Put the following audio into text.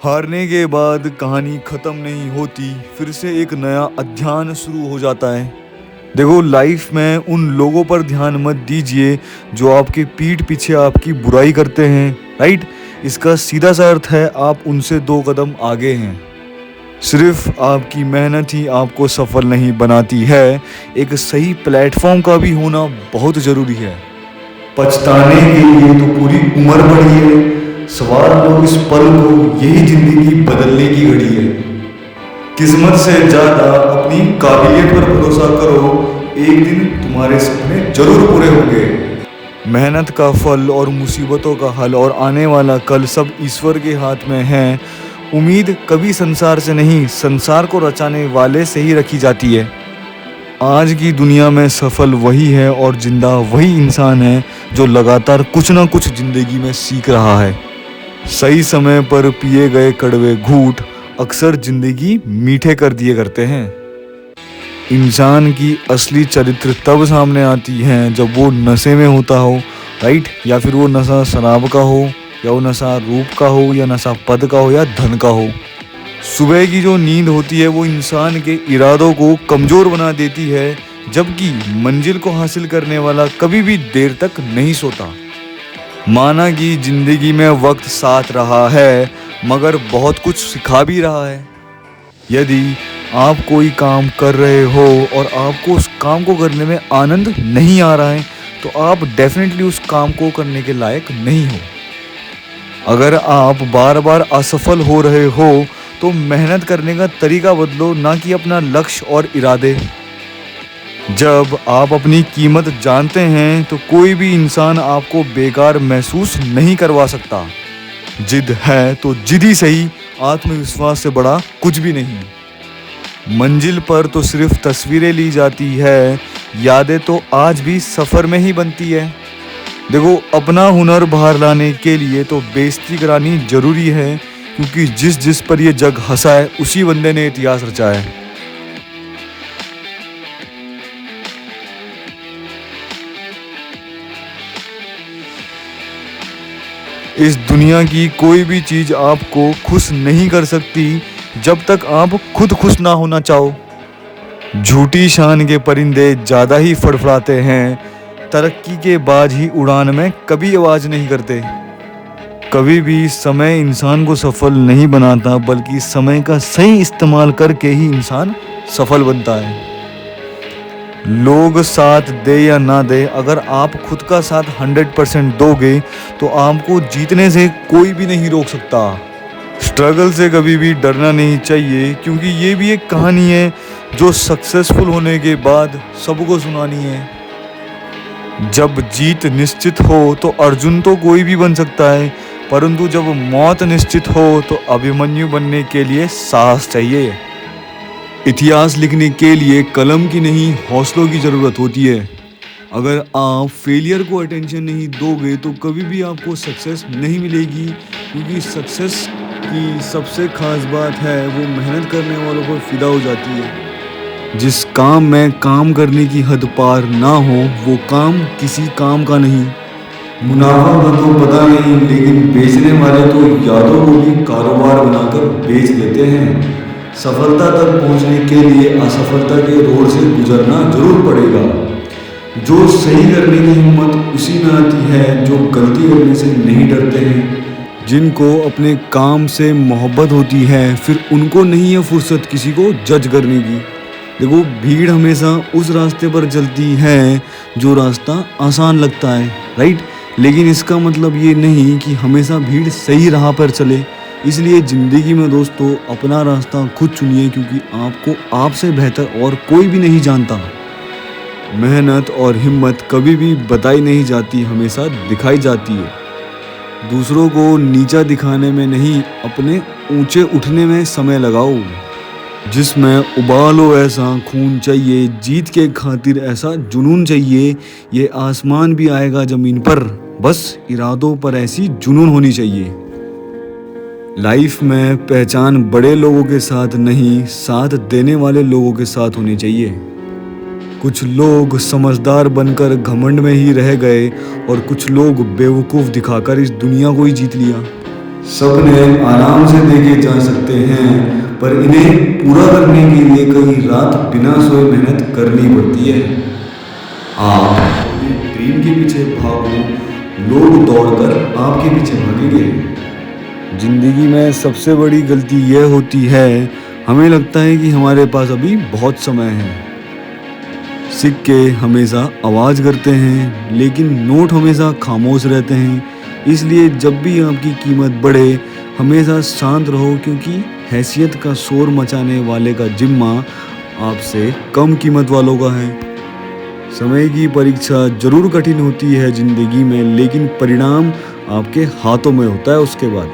हारने के बाद कहानी खत्म नहीं होती, फिर से एक नया अध्याय शुरू हो जाता है। देखो, लाइफ में उन लोगों पर ध्यान मत दीजिए जो आपके पीठ पीछे आपकी बुराई करते हैं, राइट। इसका सीधा सा अर्थ है आप उनसे 2 कदम आगे हैं। सिर्फ आपकी मेहनत ही आपको सफल नहीं बनाती है, एक सही प्लेटफॉर्म का भी होना बहुत ज़रूरी है। पछताने के लिए तो पूरी उम्र पड़ी है, सवाल लो इस पल को, यही जिंदगी बदलने की घड़ी है। किस्मत से ज़्यादा अपनी काबिलियत पर भरोसा करो, एक दिन तुम्हारे सपने जरूर पूरे होंगे। मेहनत का फल और मुसीबतों का हल और आने वाला कल सब ईश्वर के हाथ में है। उम्मीद कभी संसार से नहीं, संसार को रचाने वाले से ही रखी जाती है। आज की दुनिया में सफल वही है और जिंदा वही इंसान है जो लगातार कुछ ना कुछ जिंदगी में सीख रहा है। सही समय पर पिए गए कड़वे घूंट अक्सर जिंदगी मीठे कर दिए करते हैं। इंसान की असली चरित्र तब सामने आती है जब वो नशे में होता हो, राइट। या फिर वो नशा शराब का हो, या वो नशा रूप का हो, या नशा पद का हो, या धन का हो। सुबह की जो नींद होती है वो इंसान के इरादों को कमज़ोर बना देती है, जबकि मंजिल को हासिल करने वाला कभी भी देर तक नहीं सोता। माना कि जिंदगी में वक्त साथ रहा है, मगर बहुत कुछ सिखा भी रहा है। यदि आप कोई काम कर रहे हो और आपको उस काम को करने में आनंद नहीं आ रहा है, तो आप डेफिनेटली उस काम को करने के लायक नहीं हो। अगर आप बार बार असफल हो रहे हो तो मेहनत करने का तरीका बदलो, ना कि अपना लक्ष्य और इरादे। जब आप अपनी कीमत जानते हैं तो कोई भी इंसान आपको बेकार महसूस नहीं करवा सकता। जिद है तो जिद ही सही, आत्मविश्वास से बड़ा कुछ भी नहीं। मंजिल पर तो सिर्फ तस्वीरें ली जाती है, यादें तो आज भी सफ़र में ही बनती है। देखो, अपना हुनर बाहर लाने के लिए तो बेइज्जती करानी जरूरी है, क्योंकि जिस पर ये जग हंसा है उसी बंदे ने इतिहास रचा है। इस दुनिया की कोई भी चीज़ आपको खुश नहीं कर सकती जब तक आप खुद खुश ना होना चाहो। झूठी शान के परिंदे ज़्यादा ही फड़फड़ाते हैं, तरक्की के बाज ही उड़ान में कभी आवाज़ नहीं करते। कभी भी समय इंसान को सफल नहीं बनाता, बल्कि समय का सही इस्तेमाल करके ही इंसान सफल बनता है। लोग साथ दे या ना दे, अगर आप खुद का साथ 100% दोगे तो आपको जीतने से कोई भी नहीं रोक सकता। स्ट्रगल से कभी भी डरना नहीं चाहिए, क्योंकि ये भी एक कहानी है जो सक्सेसफुल होने के बाद सबको सुनानी है। जब जीत निश्चित हो तो अर्जुन तो कोई भी बन सकता है, परंतु जब मौत निश्चित हो तो अभिमन्यु बनने के लिए साहस चाहिए। इतिहास लिखने के लिए कलम की नहीं, हौसलों की ज़रूरत होती है। अगर आप फेलियर को अटेंशन नहीं दोगे तो कभी भी आपको सक्सेस नहीं मिलेगी, क्योंकि सक्सेस की सबसे खास बात है वो मेहनत करने वालों पर फिदा हो जाती है। जिस काम में काम करने की हद पार ना हो वो काम किसी काम का नहीं। मुनाफा का तो पता नहीं, लेकिन बेचने वाले तो यादों को भी कारोबार बनाकर बेच देते हैं। सफलता तक पहुंचने के लिए असफलता के रोड से गुजरना जरूर पड़ेगा। जो सही करने की हिम्मत उसी में आती है जो गलती करने से नहीं डरते हैं। जिनको अपने काम से मोहब्बत होती है, फिर उनको नहीं है फुर्सत किसी को जज करने की। देखो, भीड़ हमेशा उस रास्ते पर चलती है जो रास्ता आसान लगता है, राइट। लेकिन इसका मतलब ये नहीं कि हमेशा भीड़ सही राह पर चले। इसलिए ज़िंदगी में दोस्तों अपना रास्ता खुद चुनिए, क्योंकि आपको आपसे बेहतर और कोई भी नहीं जानता। मेहनत और हिम्मत कभी भी बताई नहीं जाती, हमेशा दिखाई जाती है। दूसरों को नीचा दिखाने में नहीं, अपने ऊंचे उठने में समय लगाओ। जिसमें उबालो ऐसा खून चाहिए, जीत के खातिर ऐसा जुनून चाहिए, ये आसमान भी आएगा ज़मीन पर, बस इरादों पर ऐसी जुनून होनी चाहिए। लाइफ में पहचान बड़े लोगों के साथ नहीं, साथ देने वाले लोगों के साथ होनी चाहिए। कुछ लोग समझदार बनकर घमंड में ही रह गए और कुछ लोग बेवकूफ़ दिखाकर इस दुनिया को ही जीत लिया। सपने आराम से देखे जा सकते हैं, पर इन्हें पूरा करने के लिए कई रात बिना सोए मेहनत करनी पड़ती है। आप अपने ड्रीम के पीछे भागो, लोग दौड़कर आपके पीछे भागेंगे। जिंदगी में सबसे बड़ी गलती यह होती है, हमें लगता है कि हमारे पास अभी बहुत समय है। सिक्के हमेशा आवाज़ करते हैं, लेकिन नोट हमेशा खामोश रहते हैं। इसलिए जब भी आपकी कीमत बढ़े, हमेशा शांत रहो, क्योंकि हैसियत का शोर मचाने वाले का जिम्मा आपसे कम कीमत वालों का है। समय की परीक्षा जरूर कठिन होती है ज़िंदगी में, लेकिन परिणाम आपके हाथों में होता है उसके बाद।